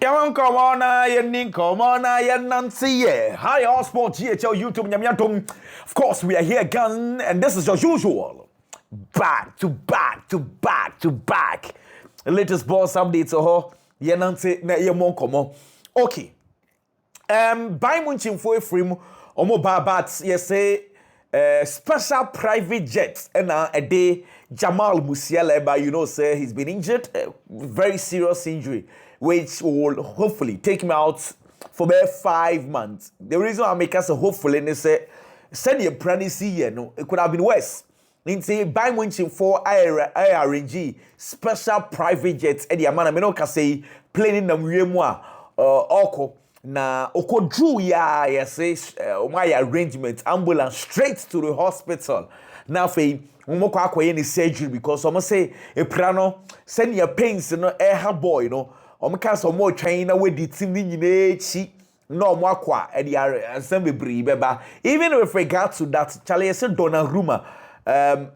Come on, come on, Nancy. Hi, all sports GHL YouTube. Of course, we are here again, and this is as usual. Back to back. Latest boss updates. Nancy, come on. Okay. By munching for a frame, bats, say, special private jets, and a day, Jamal Musiala, say he's been injured, very serious injury, which will hopefully take him out for about 5 months. The reason I make us a hopefully is send a pregnancy, it could have been worse. Say by munching for IRNG, special private jets, and the man, I mean, say, playing in the Oko. Na okodru ya say my arrangement ambulance straight to the hospital. Now fe umoko akoye ni surgery because omo say e prano send your pains no boy no omo ka so mo twan na we di team ni nyina echi no omo akwa e di ansem bebre beba. Even with regard to that Charlie say Donnarumma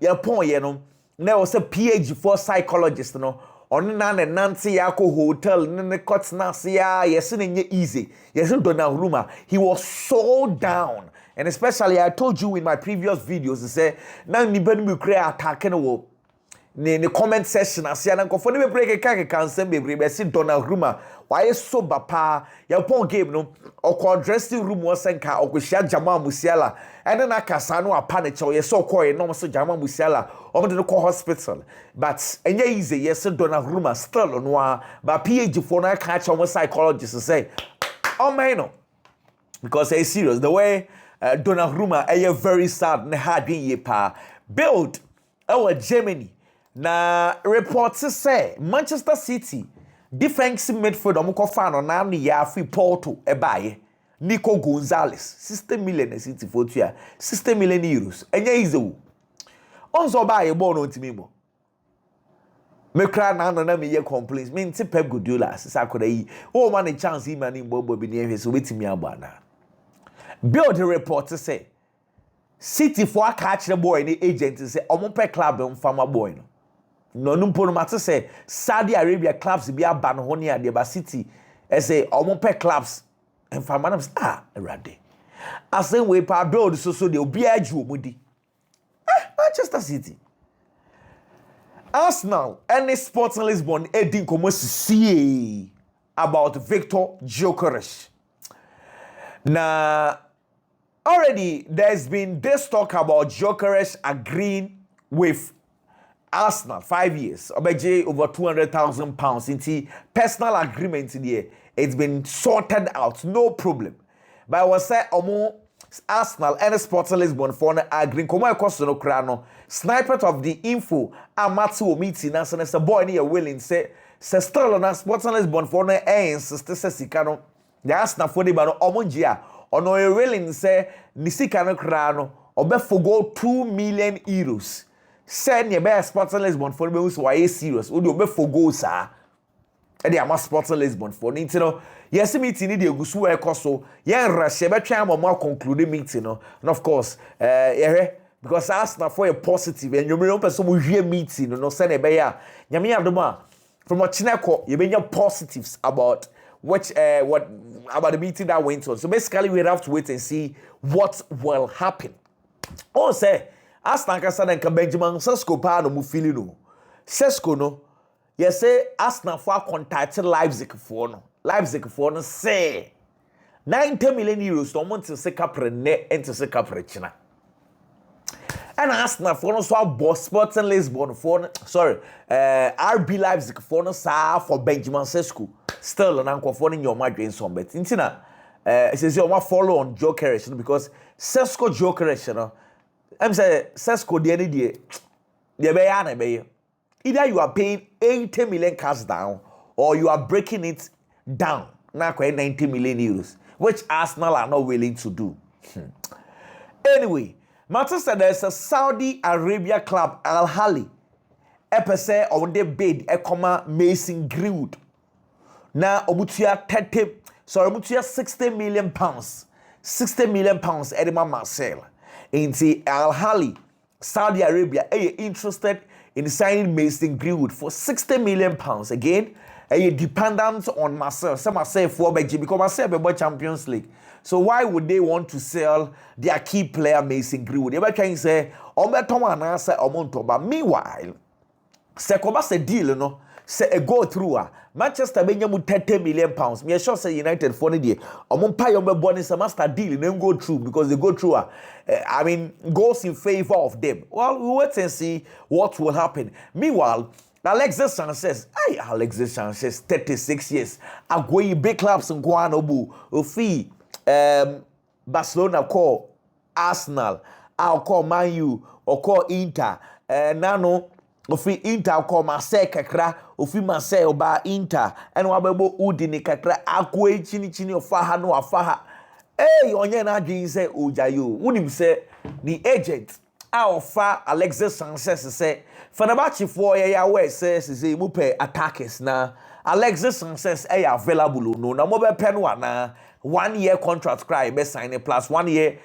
ya pon ye no na was a PhD for psychologist no on na nanti yako hotel ne kotna sia yes ne easy yes Donnarumma he was so down, and especially I told you in my previous videos say na ni banu create attack no ne comment section asia na nkofo ne be break kan bebre be si Donnarumma why so bapa ya pon game no okọ dressing room was nka okohia Jamal Musiala and na kasa no apa ne chew yes okoye no so Jamal Musiala omo de ko hospital but enye easy yes Donnarumma still no but PhD for na catch on psychologist say oh man no because it's serious the way Donnarumma very sad ne hard ye pa build our Germany na reports say Manchester City defensive midfield omko fan on na ya free Porto ebaye Nico Gonzalez 60 million City for 60 million euros enye izewu onzo baye ball no ntimi mo me kra na me ye complaints me nti Pep Guardiola sisa koda yi o man a chance he man bobo bi ne so wetimi abana build the report say City for aka kire boy ni agent say omo pe club mfama boy no numpo no mate say Saudi Arabia clubs bi aba no ho ne ade ba City say omo pe clubs mfama na erade asen we pa build so de obi aju omudi Manchester City Arsenal and Sporting Lisbon edin komo see about Victor Gyökeres. Now already there's been this talk about Gyökeres agreeing with Arsenal 5 years, obeje over £200,000 into personal agreement in here. It's been sorted out, no problem. But I was say Arsenal and Sporting Lisbon for an agreeing. Come on, no crano. Snippet of the info. Amatu meeting as a boy near willing say still on Sporting Lisbon for an sister Sikano. The Arsenal for the bano omonjia. Ono e willing say Nisikano crano. Obe forgo 2 million euros. Send your best Sporting Lisbon for me who are serious. Would you be forgo sir? And they are Sporting Lisbon for Nintendo. Yes, meeting the Gusu Ecoso. Yeah, Rasha, but more concluded meeting. And of course, because Arsenal for a positive and you may not person will hear meeting, no send a bear. Yamia Duma from a Chinako, you mean your positives about what about the meeting that went on. So basically, we have to wait and see what will happen. Oh, say, Arsenal can and Benjamin Sesko Pano Mufilino. Sesko no. Yes, say Arsenal for contacted Leipzig for no say 90 million euros to want to se capre net and to se capre China. And Arsenal for no so boss Sporting Lisbon for RB Leipzig for no sa for Benjamin Sesko. Still an uncle for your migraine some bet. Intina it says you want follow on Gyökeres because Sesko Gyökeres no. I'm say Sesko the any day be either you are paying 80 million cash down or you are breaking it down. Now 90 million euros, which Arsenal are not willing to do. Anyway, Manchester there's a Saudi Arabia club Al Ahly. Epese on the bid Mason Greenwood. Now omutia 60 million pounds. 60 million pounds Edema Marcel. Into Al Ahly, Saudi Arabia, are you interested in signing Mason Greenwood for 60 million pounds? Again, dependent on Marseille. Some Marseille for because Marseille be Champions League. So why would they want to sell their key player Mason Greenwood? They were trying to say, "Obeton and answer Omonto." But meanwhile, Sekoba se deal no. Say a go through Manchester Benjamin 30 million pounds. Me sure say United for the day. Omon pay your bonus a master deal and then go through because they go through. I mean, goes in favor of them. Well, we wait and see what will happen. Meanwhile, Alexis Sanchez, Alexis Sanchez, 36 years. Agui big clubs in Guanobu. Ofi, Barcelona call Arsenal. I'll call Man U or call Inter. Nano. Ofi Inter call Marseille kakra, ofi Marseille oba Inter, and wabebo udini kakra, akwe chini ofaha no afaha. Onye na adwin say ojayo. Unim say the agent a offer Alexis Sanchez say Fenerbahce for ya we say mu pe attackers na Alexis Sanchez available no na mo be pe no na 1 year contract cry be sign plus 1 year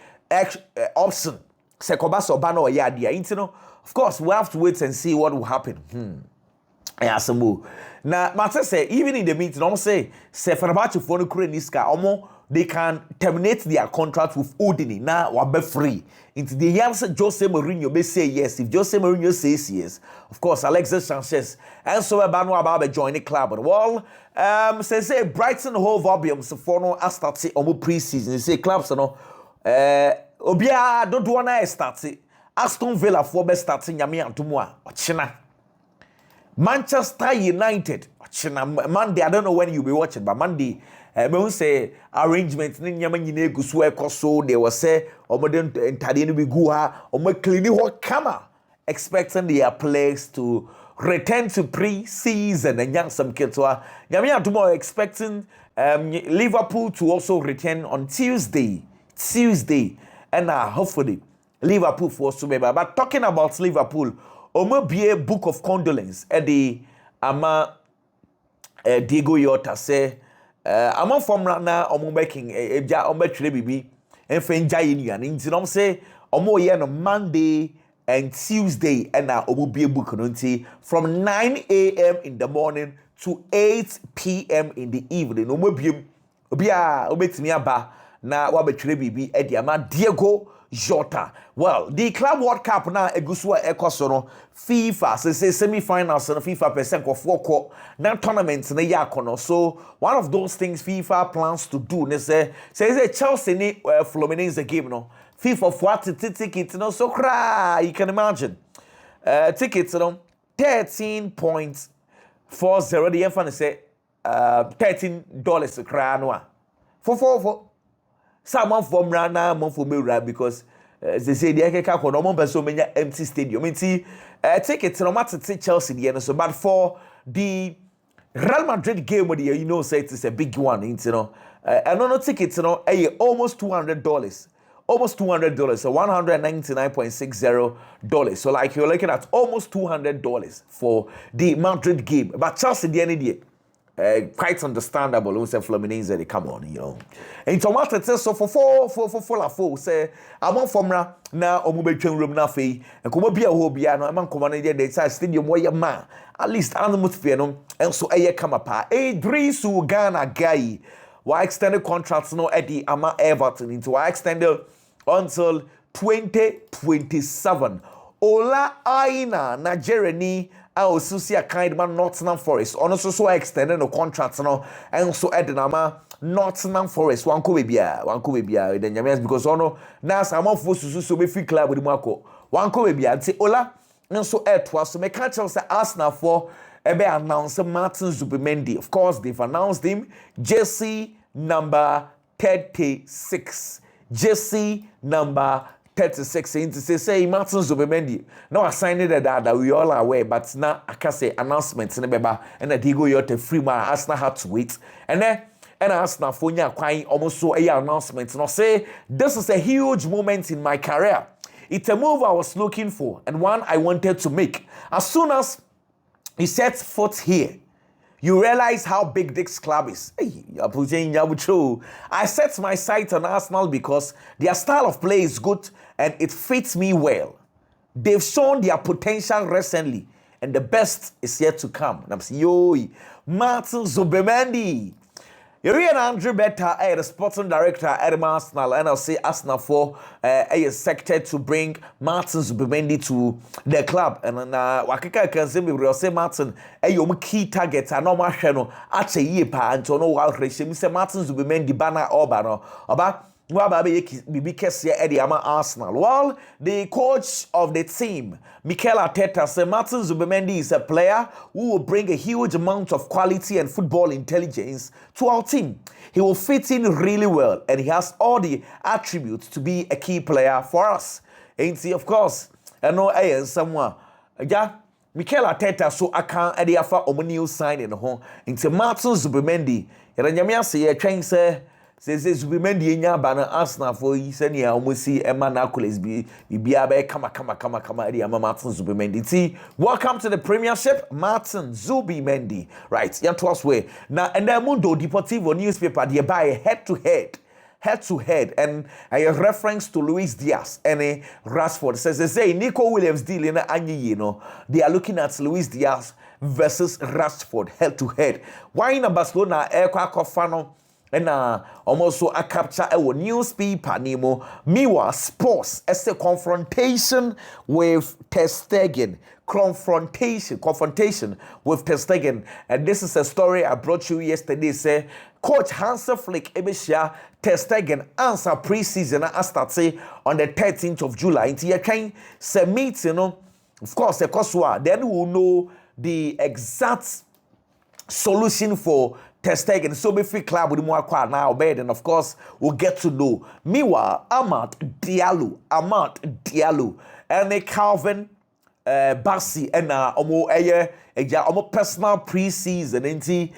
option. Se kobasa oba na oya dia intino. Of course, we have to wait and see what will happen. Yeah, some now, Martin say even in the meeting, I'm say Fenerbahce for the Niska, they can terminate their contract with Udine. Now, we'll be free. Into the answer, Jose Mourinho may say yes. If Jose Mourinho says yes, of course, Alexis Sanchez and so Banu Ababe join the club. But well, say Brighton Hove Albion so for no start on pre-season. Say clubs no, Obia don't wanna start. Aston Villa for best starting Yami Antumwa, China. Manchester United, China. Monday, I don't know when you'll be watching, but Monday, I will say arrangements in Yamani Guswe Koso, they will say, Omoden Tadini Bigua, Omoklini Wakama, expecting their players to return to pre-season and young some kids were Yami Antumwa expecting Liverpool to also return on Tuesday, and hopefully. Liverpool for Sumeba. But talking about Liverpool, omo be a book of condolence. Eddie ama Diego Yota say ama from na omo making eja omo tire bibi enfenja yinian. Nti say omo ye no Monday and Tuesday and na omo be a book no nti from 9 a.m. in the morning to 8 p.m. in the evening. Omo biem obi a obetimi aba na wa betire bibi Eddie ama Diego Jota. Well, the Club World Cup now egusua ekosono FIFA say semi-finals and FIFA percent of 4 na tournaments na yakono. So one of those things FIFA plans to do ne say Chelsea ni Fluminense game no FIFA for tickets no so cry you can imagine tickets no 13.40 the enfan say $13 cry no for someone from Rana, month for Mura because they say the Eka for no person many empty stadium. I mean, tickets no matter to Chelsea the so but for the Real Madrid game with you know say it's a big one, you know. And no tickets almost $200. Almost $200, so $199.60. So like you're looking at almost $200 for the Madrid game. But Chelsea the end day. Quite understandable. We say Fluminense, they come on, you know. And Tomato says so for four say I want from now omube train room na fe and come be a hobia no man come there they say stadium where man at least atmosphere no and so come apart. Drisu Ghana guy why extended contracts no Eddie ama Everton into why extended until 2027. Ola Aina Nigeria ni Susia kind man Nottingham Forest. Also so extended the contracts no and so Edinama Nottingham Forest. One could be then Yamias because ono now some of us so be free club with Marco. One could be and say Ola and so was so me catch us Arsenal for ebe announce Martin Zubimendi. Of course they've announced him jersey number 36. Jersey number 36 into say Martin Zubimendi. No, I signed it that we all are aware, but now I can say announcements in the beba and that Diego Yota free man Arsenal had to wait. And then Arsenal for quite almost so a announcement. And I say this is a huge moment in my career. It's a move I was looking for and one I wanted to make. As soon as he sets foot here, you realize how big this club is. I set my sight on Arsenal because their style of play is good and it fits me well. They've shown their potential recently and the best is yet to come. And I'm saying, yo, Martin Zubimendi. You're Andrew Beta, the sporting director at Arsenal, and I'll say Arsenal for is sector to bring Martin Zubimendi to the club. And Wakika can say, we will say Martin, your key target, and no machine, at a year, and to know how Mr. Martin Zubimendi banner or about. Arsenal. Well, the coach of the team, Mikel Arteta, said Martin Zubimendi is a player who will bring a huge amount of quality and football intelligence to our team. He will fit in really well, and he has all the attributes to be a key player for us. Ain't he? Of course, I know someone. Yeah, Mikel Arteta, so I can't add the new signing home. Into Martin Zubimendi, and say a train say. Says Zubimendi nya ba na Arsenal for yi se ne amosi ema na Nicholas bi bia be kama edi ama Martin Zubimendi. See, welcome to the Premiership, Martin Zubimendi. Right, to us way. Now and then Mundo Deportivo newspaper they buy head to head and a reference to Luis Diaz and Rashford says they say Nico Williams deal in anyi they are looking at Luis Diaz versus Rashford head to head. Why in Barcelona Kofano and almost so a capture a newspaper nemo Miwa Sports as a confrontation with Ter Stegen. Confrontation with Ter Stegen. And this is a story I brought you yesterday. Say Coach Hans Flick Ebeshia Ter Stegen answer preseason start on the 13th of July. Into your kind say meet, of course, the Koswa, then we'll know the exact solution for Ter Stegen. So be free club with more quite now bed, and of course we'll get to know. Meanwhile, Amad Diallo, and a Calvin Bassi and omo personal preseason. Enti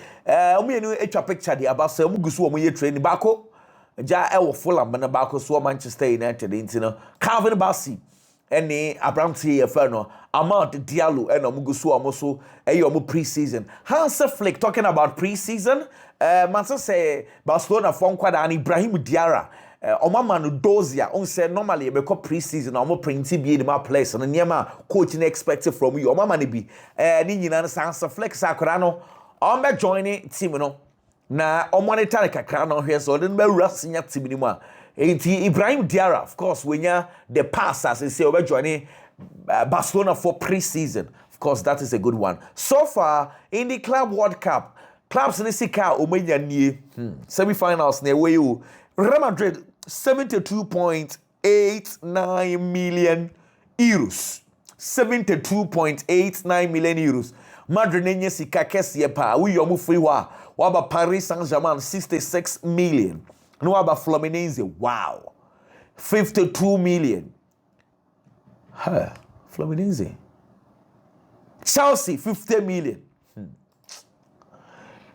a picture the about say gusu training bako. Ja e wo Fulham na bako so Manchester United enti Calvin Bassi any Abramti Eferno, Amad Diallo, and Omugusu Amoso, Ayomu preseason. Hans Flick talking about preseason. Mansa say Barcelona Fonquada and Ibrahim Diarra. Omamanu Dozia, on say normally a preseason, Omo Printy be in my place, and Niama coaching expected from you. Omamani be Nina Hans Flick Sakurano, Omba joining Timino. Na Omonetari Kakrano here, so then be rushing at Timinima. Ibrahim Diarra, of course, when you're the passers and say over joining Barcelona for preseason. Of course, that is a good one. So far, in the Club World Cup, clubs in the Sika Omenya ni semi-finals near where you Real Madrid 72.89 million euros. 72.89 million euros. Madrid nenye Sika kesi pa we yomu free wa Paris Saint-Germain 66 million. No about Fluminense, wow, 52 million. Fluminense. Chelsea, 50 million.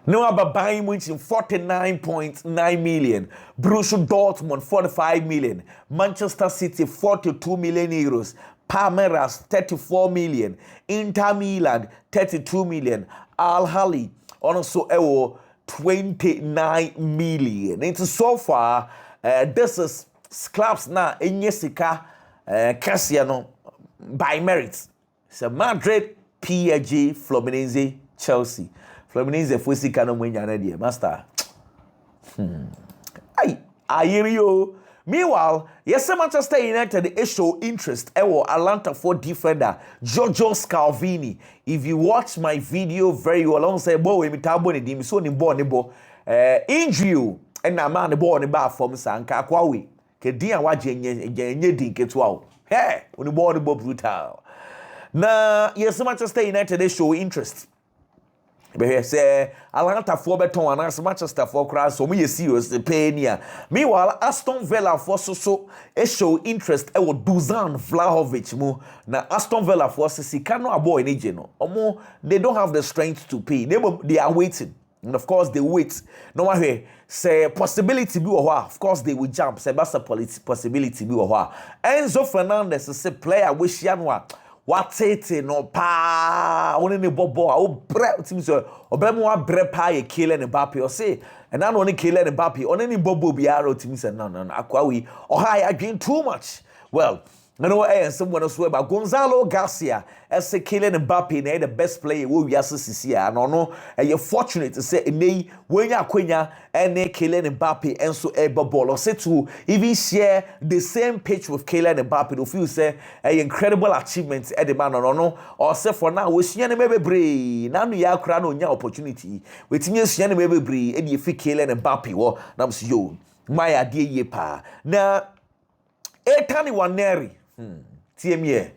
No about Bayern Munich, 49.9 million. Borussia Dortmund, 45 million. Manchester City, 42 million euros. Palmeiras, 34 million. Inter Milan, 32 million. Al Ahly, also 29 million. It's so far, this is clubs now in Yesika, Cassiano, by merit. So Madrid, PSG, Fluminense, Chelsea. Fluminense, Fusika no Munyana, master. I hear you. Meanwhile, yes, Manchester United show interest in Atlanta for defender Giorgio Scalvini. If you watch my video very well, I say, "Boy, we tabo ni dim so ni bo injury and na man the ball ni ba form sanka kwawe ke din a waje nye din ketwa hey oni ball ni bo brutal." Na yes, Manchester United show interest. But say Atlanta for beton and Manchester for cross so me serious the pay. Meanwhile, Aston Villa for so show interest e wo Dusan Vlahovic mu na Aston Villa for sika no abo in no. Omo they don't have the strength to pay. They are waiting. And of course they wait. No one say possibility be or of course they will jump. Say that's a possibility be or Enzo Fernandez is a player which yanwa what it no pa one ni bobo o bre team so obemu wa bre pa ye kill ne Mbappe o say and na only kill ne Mbappe on any bobo biaro team say no akwa we o high again too much. Well, no someone else about Gonzalo Garcia as a Kylian Mbappe the best player we are sisi no and you're fortunate to say nay when you Quenya and Kylian Mbappe and so able ball or say to even share the same pitch with Kylian Mbappe if you say an incredible achievement at the man no or say for now we see maybe bree now you are crown on your opportunity with me see maybe bree and you feel Kylian Mbappe or nam see you my idea ye pa na etani waneri TME.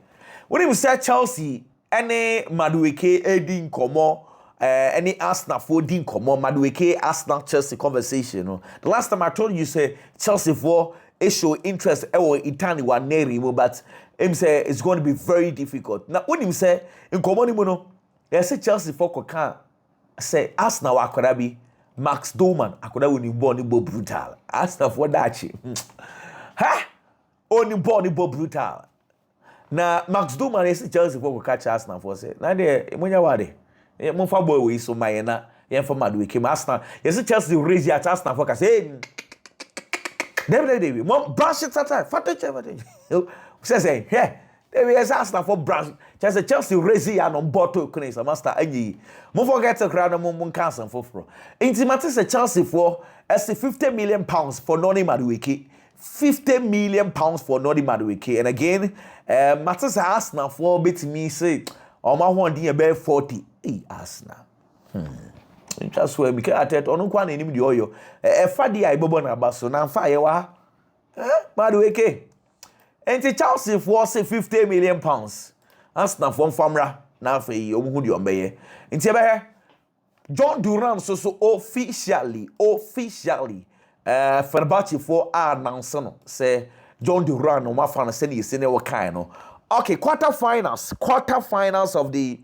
When you say Chelsea, any Madueke Edin Komo, any Arsenal for Din Komo, Madueke Arsenal Chelsea conversation. No? The last time I told you, say Chelsea for show interest, Itani Waneri, but him say it's going to be very difficult. Now, when him say in Komo, I say Chelsea for Kokan, say Arsenal Akodabi, Max Doman, Akodabi Nibo brutal. Arsenal for Dachi. Ha! Only born brutal. Na Max Doman is Chelsea for catch Arsenal for say. Na de munya wade. E mo fa boy we so my na ye for Madueke Arsenal. Yes Chelsea raise at Arsenal for say. David. Mo brush it at. Fat chevate. Say here. There is Arsenal for brush. Chelsea raise ya on board to Kunisa master anyi. Mo forget to crowd mo cancel for pro. Intimate say Chelsea for as £50 million for Noni Madueke. £50 million for Nodi Madueke. And again, matters Arsenal for bit me say, oh my one day about 40. Hey, Arsenal. Just where because I tell on one enemy the oil. Fadi I bobo na baso na fire wa. Madueke. And the Chelsea for say £50 million. Arsenal for famra na fe omuhu di omeye. Nti ebe John Duran so officially Fenerbahce for announcing say John Duran no ma fan say you know what kind no. Okay, quarterfinals of the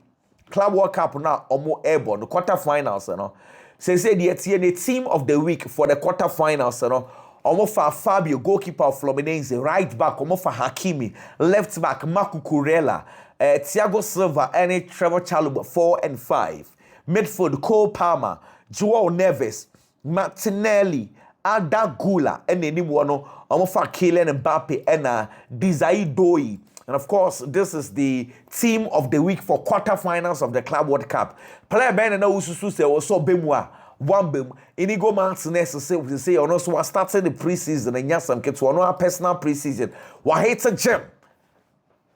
Club World Cup now omo airborne quarterfinals no. Say the team of the week for the quarterfinals no. Omo for Fabio goalkeeper of Fluminense, right back omo for Hakimi, left back Marco Kurela, Thiago Silva and Trevor Chalobah 4 and 5. Midfield Cole Palmer, Joao Neves, Martinelli, Ada Gula, and anyone for Kylian Mbappe and Desai Doi. And of course, this is the team of the week for quarterfinals of the Club World Cup. Player Ben and Ususu say also Bemwa, one Bem. Inigo Martinez say on also starting the preseason and Yasam gets one personal preseason. Why it's a gem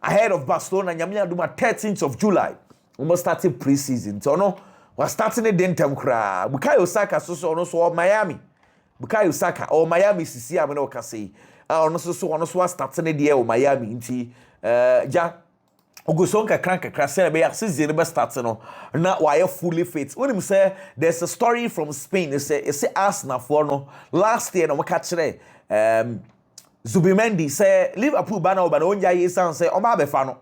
ahead of Barcelona and Yamina Duma 13th of July. Almost starting preseason. So no, we're starting a dentam cra. Bukayo Saka so Miami. Bukayo Saka or Miami Sisi ameno kasi. Ono so starting a deal Miami inti ja Ogusonka crank crasser be season be start no. Na why fully fit. When him say there's a story from Spain. They say Arsenal for no last year no catch Zubimendi say Liverpool banner onja yesan say o ma be fa no.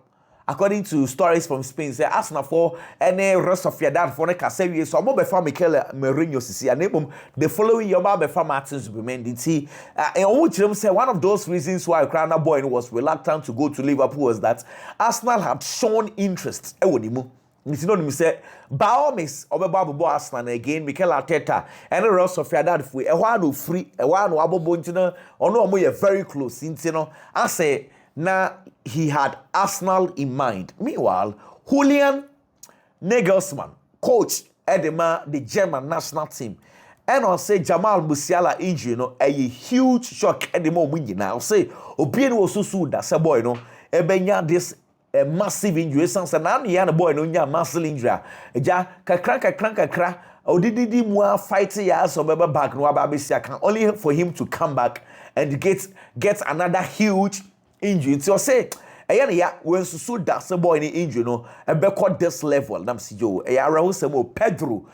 According to stories from Spain, say Arsenal for any rest of your dad for the Casemiro, so mo be fa Mikel Mourinho sisi and the following year be fa Martin Zubimendi. See, and say one of those reasons why Ukraine boy was reluctant to go to Liverpool was that Arsenal had shown interest. You know, say Baomis Obeba Arsenal again, Mikel Arteta, and the rest of your dad for a while free, a while no abo bontina, or no more very close. You know, I say. Now, he had Arsenal in mind. Meanwhile, Julian Nagelsmann, coach at the German national team, and I'll say Jamal Musiala injury, you know, a huge shock at the moment. Now, I'll say, Obian was so soon that a boy, no, this a massive injury. Since an young boy, no, massive injury. Ja, kakra. Odidi more fighting years or back, no, only for him to come back and get another huge injury. So say, when so that's a boy in injury, no, and back this level. Nam see you, Pedro,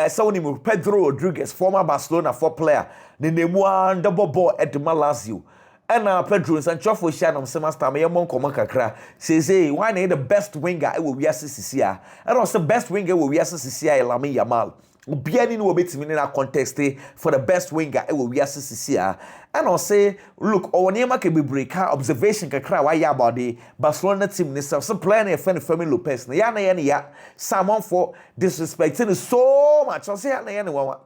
someone Pedro Rodriguez, former Barcelona player, the name one double ball at the Lazio. And Pedro and Chofo Shannon semester, my young Kakra says, hey, why need the best winger? I will be CCA, and also the best winger will be CCA, Lamine Yamal. Bianin will be in a contest for the best winger. It will be CCA. And I'll say, look, our name can be break observation can cry why about the Barcelona team. Some player a friend Fermin Lopez. Yana someone for disrespecting so much. I'll say anyone.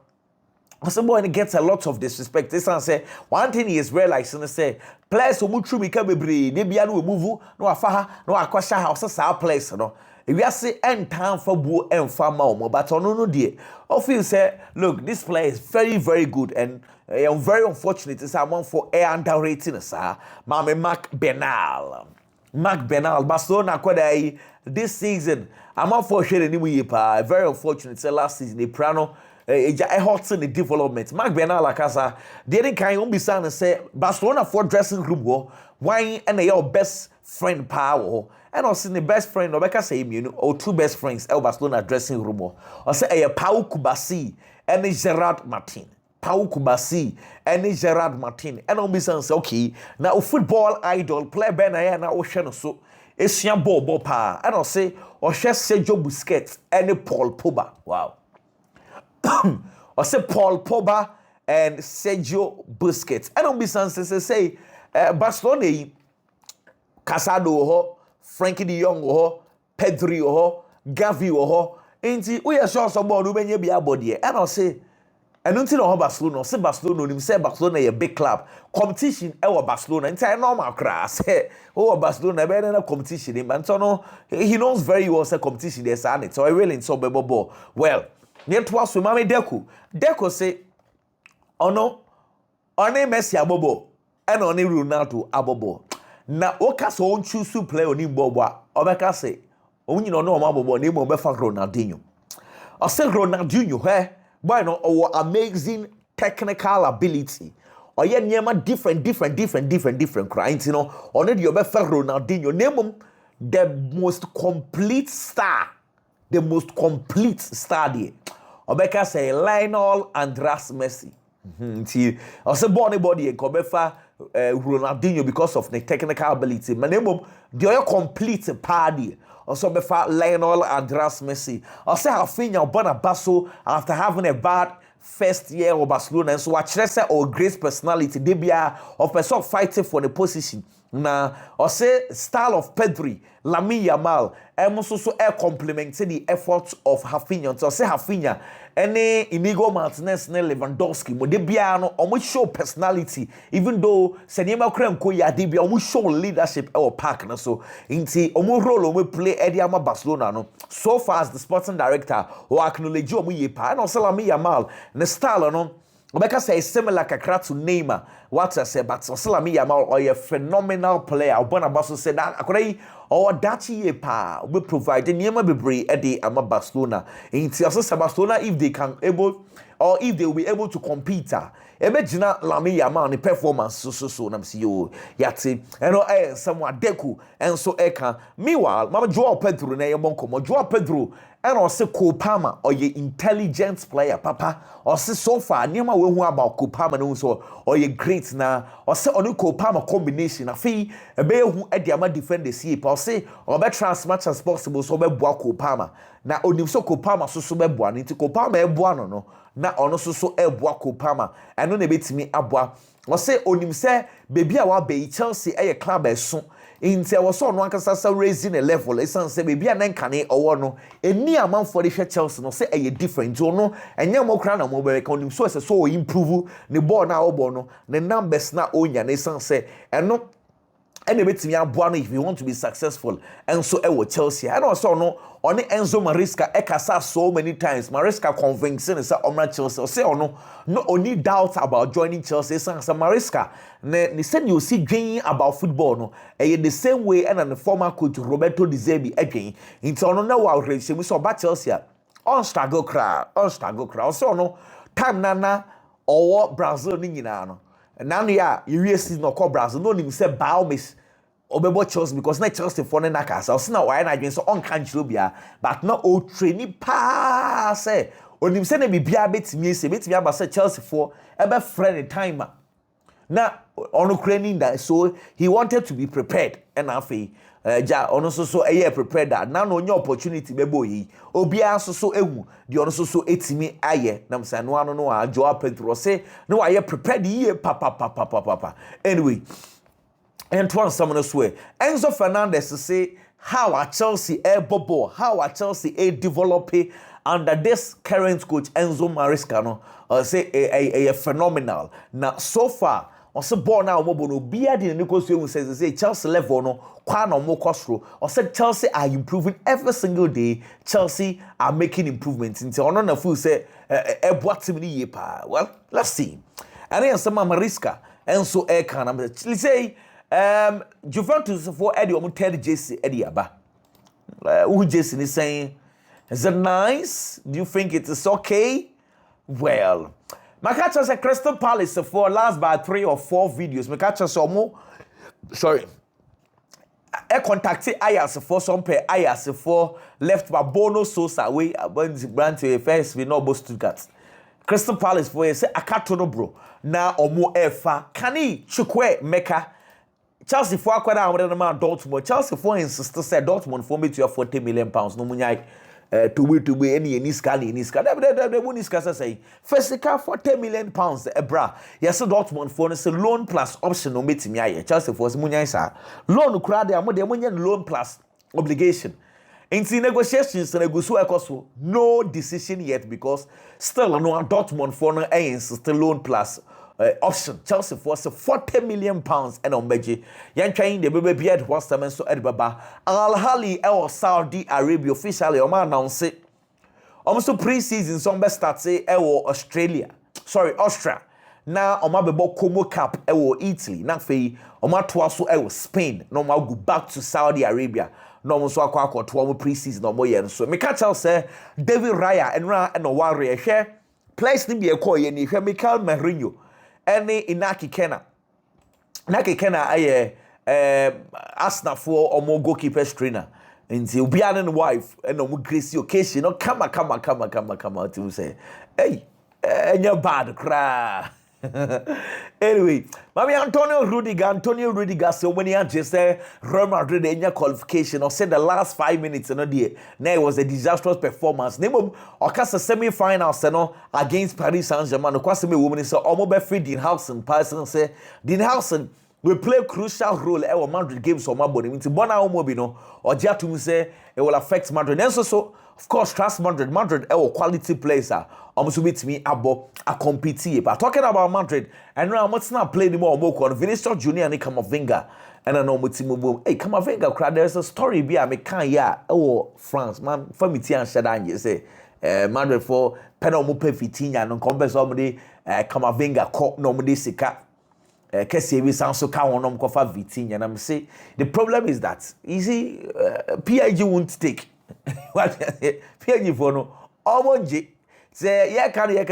Boy gets a lot of disrespect. This one say one thing he is realizing say players who move through become be they be anu move no afaha no akwasha house sa place no. If you say end time for bu and farmer but on no dear. I feel say look this player is very very good and I'm very unfortunate is someone for air underrating sir. Mame Mark Bernal. Mark Bernal Barcelona kwada this season I'm not for sure anyway pa very unfortunate say last season the Prano hot in the development. Mark Bernal Lacasa, didn't kind of and say Barcelona for dressing room why and your best friend power and also the best friend Rebecca say or two best friends El Barcelona dressing room or say a Pau Kubasi and Gerard Martin. Pau Kubasi and Gerard Martin and on say okay now football idol play Benaya na ocean so it's your ball pa and I'll say or Sergio Busquets and Paul Pogba. Wow. Or say Paul Pogba and Sergio Busquets. I don't be sense say Barcelona Casado ho, Frankie de Jong ho, Pedri ho, Gavi ho. Inti we are sure someone who be a body. And I'll say I don't know Barcelona. Say Barcelona, him say Barcelona a big club. Competition our Barcelona. Inti normal class. Oh Barcelona better than competition. And so no, he knows very well say competition there's on it. So I really so ball. Well. Netwa so mame Deco say ono Messi abobo and oni Ronaldo abobo na oka so on choose to play oni bobo obeka say onyi no no abobo na mo befa Ronaldinho o say Ronaldinho boy no amazing technical ability or ye niema different crimes you know oni the obefa Ronaldinho name the most complete star there. Obeka say Lionel Andres Messi. I say born body and Kobefa Ronaldinho because of the technical ability. My name the other complete party. Also befa Lionel Andres Messi. I say Rafinha Bonabasso after having a bad first year of Barcelona and so I say or great personality. They be of person fighting for the position. Na or say style of Pedri, Lamine Yamal, and also complementing the efforts of Rafinha. So say Rafinha, any Inigo Martinez, Lewandowski, but they be almost show personality, even though Senema Kremko ya they be almost show leadership or partner. So inti omo role we play Eddie Ama Barcelona no. So far as the sporting director or acknowledge omo yepa and also Lamine Yamal, the style no. Obeka say similar kakra to Neymar. What I say, but Lamine Yamal or a phenomenal player. Bonabasso said that akorai or dachi yepa we provide the Neymar bebre Eddie Ama Barcelona. In also Barcelona if they can able or if they will be able to compete. Imagine Lamine Yamal the performance so nam see you yati and somewhat deku and so eka. Meanwhile, Mama Joao Pedro na yebonko. Joao Pedro and also Kopama or ye intelligent player, Papa. Or say so far, Nima we who about Kopama no so or ye great na or say onu Kopama combination. A fee a bear who at the ama defend the sea, or say or better as much as possible so be boa Kopama. Na onim so Kopama so be boa into Kopama e boa no. Na ono so e boa Kopama. And no ne betimi aboa. Or say onim say baby a wa be Chelsea e club e so. Inti I was on one kasa raising a level. Esan say baby anan kane owo no. Eni amount for the Chelsea no say a different. So no enya mo kra na mo be reckon so so improve the ball na obo no. The numbers na onya na esan say eno ene betimi aboa no if you want to be successful. And so e wo Chelsea. I don't so no on Enzo Maresca ekasa so many times. Maresca convincing say omra Chelsea. Say no only doubt about joining Chelsea. Say Maresca ne said you see dreaming about football no. The same way and the former coach Roberto De Zerbi again. Into ono na wa race we saw about Chelsea. On struggle cry. So no time nana or Brazil ni nyina no. Now ya you season no call Brazil no nim say Baumes Obebo Chelsea because na Chelsea for na kasa. So na why na adwen so on kan bia but na o traini pa say onim say na bibia betimi aba say Chelsea for ebe friend time na ono training that so he wanted to be prepared and afi ja ono so prepared that now no opportunity bebo yi obia so ehu the ono so etimi aye na msa no ano no a Joao Pedro say no aye prepared ye papa anyway and one someone swear Enzo Fernandez say how a Chelsea bobo how a Chelsea develop under this current coach Enzo Maresca no say a phenomenal. Now so far ɔsɛ ball na ɔmo no bia de ne kosu ehu say Chelsea level no kwa na ɔmo kɔsoro ɔsɛ Chelsea are improving every single day. Chelsea are making improvements nti ɔno na feel say ɛboa team ni yie pa. Well, let's see. And then some Maresca and so air can let's say Juventus for Eddie ɔmo third jersey Eddie aba who jersey is saying is it nice? Do you think it is okay? Well, my catch us at Crystal Palace for last by 3 or 4 videos. My catch us more. Sorry. I contacted Ayas for some pair Ayas for left by Bono Sosa away about brand to first we know both Stuttgart. Crystal Palace for say akatono bro. Na omo efa kani chukwe meka. Chelsea for akwada amre na ma Dortmund. Chelsea for insist say Dortmund for me to have 40 million pounds no munyai. To be any niska. The Muniska say first 40 million pounds bra. Yes, Dortmund for a loan plus option no meet me. Chelsea for Munya loan crowd there more loan plus obligation. In the negotiations and no decision yet because still no Dortmund for no still loan plus option. Chelsea for 40 million pounds and on Beji. Yan trying the baby beard was the man so Edbaba. Al Hali El Saudi Arabia officially announced it. Almost pre-season some best start say Australia. Sorry, Austria. Now Omabebo Como Cup Italy. Now fe Omatwaso Spain. No ma go back to Saudi Arabia. No mo so akwa to pre-season no more yen so. Me catch out say David Raya and no warrior share. Place ni be call ye ni Mikel Merino. Any Inaki Kena. Inaki Kena aye Arsenal for omo goalkeeper trainer. Until Bian and wife and omo Gracie occasion. No come to say, hey, and you're bad cry. Anyway, Mami Antonio Rudiger, so when he just said Real Madrid in your qualification or said the last 5 minutes and there it was a disastrous performance. Name or cast a semi-finals against Paris Saint-Germain. No question me woman so almost free Dean Housen person say Dean Housen will play a crucial role in our Madrid games for my body. Means Bona Omobino or Jatum say it will affect Madrid. And so of course trust Madrid. Madrid our quality players are almost with me about a compete. But talking about Madrid, and now I'm not playing more on Vinicius Junior and Camavinga. And I know Mutimu. Hey, Camavinga, crowd. There's a story be I make France man. For me, Tian Shadan, you say Madrid for Penomupe Vitinha and compare somebody Camavinga cop normally sika. Kesi we sound so count on kofa Vitinha. And I'm say the problem is that easy PIG won't take. What PIG for no almost. Say, yeah, can you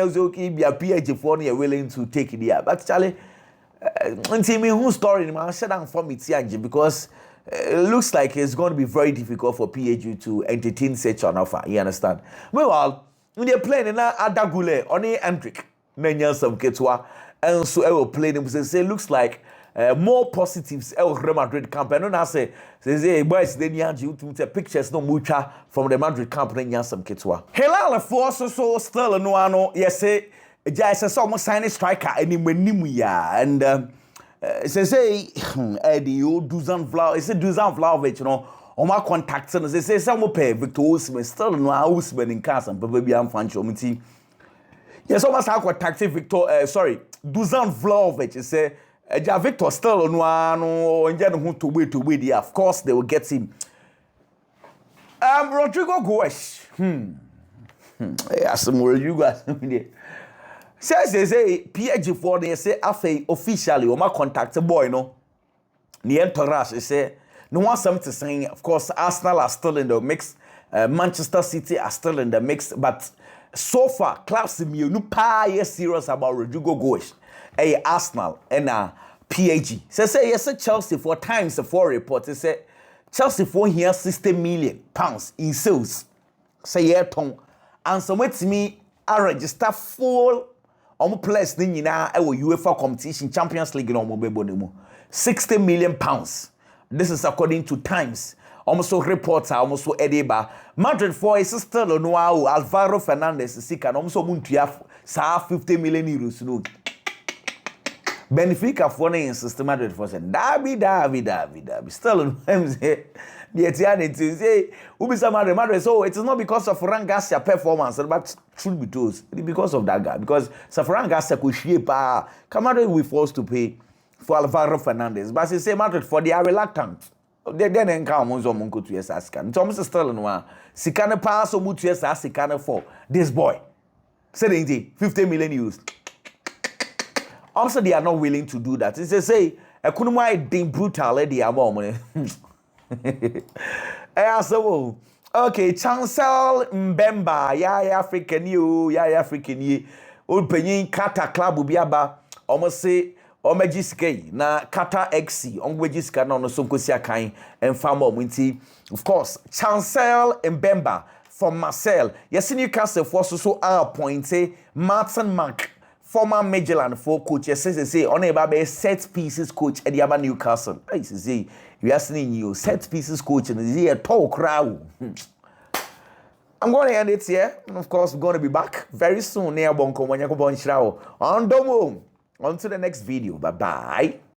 be a PhD for you willing to take it here? But Charlie, until me whose story, man, shut down for me, because it looks like it's going to be very difficult for PhD to entertain such an offer. You understand? Well, when they're playing in Adagule, only Hendrick, Nanya some Ketwa, and so I will play them. Say, looks like more positives. Real Madrid camp. And I say, boys, then you take pictures no mucha from the Madrid camp. Then you some Ketwa. Helal force so still no ano. Yes, say, just almost sign striker anywhere and say Eddie Dusan Vlahovic. It's a Dusan Vlahovic, you know. On my contacts and say some pay Victor Osimhen still no Osimhen in casa. But baby, I'm fan show me team. Yes, almost have contacted Victor. Sorry, Dusan Vlahovic. Say. Victor still no and to wait there. Of course they will get him. Rodrigo Goes. Yes, more you guys. Says they say PG for they say afe officially or my contact boy no. The entourage they say no one something to say. Of course Arsenal are still in the mix. Manchester City are still in the mix, but so far clubs me no pa serious about Rodrigo Goes. Arsenal and PAG. Say yes, Chelsea for times for report. They say Chelsea for here 60 million pounds in sales. Say yeah, Tom. And so with me, I register full players in UEFA competition Champions League no 60 million pounds. This is according to Times. Almost reports are almost Edeba. Madrid for is still no Alvaro Fernandez Sika almost muntia 50 million euros no. Benfica for the insist Madrid for say Davi. Still I'm say the Etienne to say Ubisa Madrid so it is not because of Ferran Garcia performance but should be told it's because of that guy because Ferran Garcia could shape Madrid we forced to pay for Alvaro Fernandez but they say Madrid for they are reluctant they then encounter monzo monko to yes askan Thomas still no sikane pass so mutu yes asikane for this boy say 50 million euros. Also, they are not willing to do that. It's say, I couldn't mind being brutal, lady. I'm on okay, Chancel Mbemba, African you, old penny Kata Club Ubiaba, almost say, Omejiske, na Kata XC, Onwejiska, no Sonkosia Kain, and Farmer Winty. Of course, Chancel Mbemba from Marcel. Yes, Newcastle for so our point, say, Martin Mark. Former Magellan for coach, yes, say on a set pieces coach at the Newcastle. I say, we are seeing you set pieces coach and is a tall crowd. I'm going to end it here. And of course, we're going to be back very soon near Bonko when you go on Shroud. On Domo. On to the next video. Bye bye.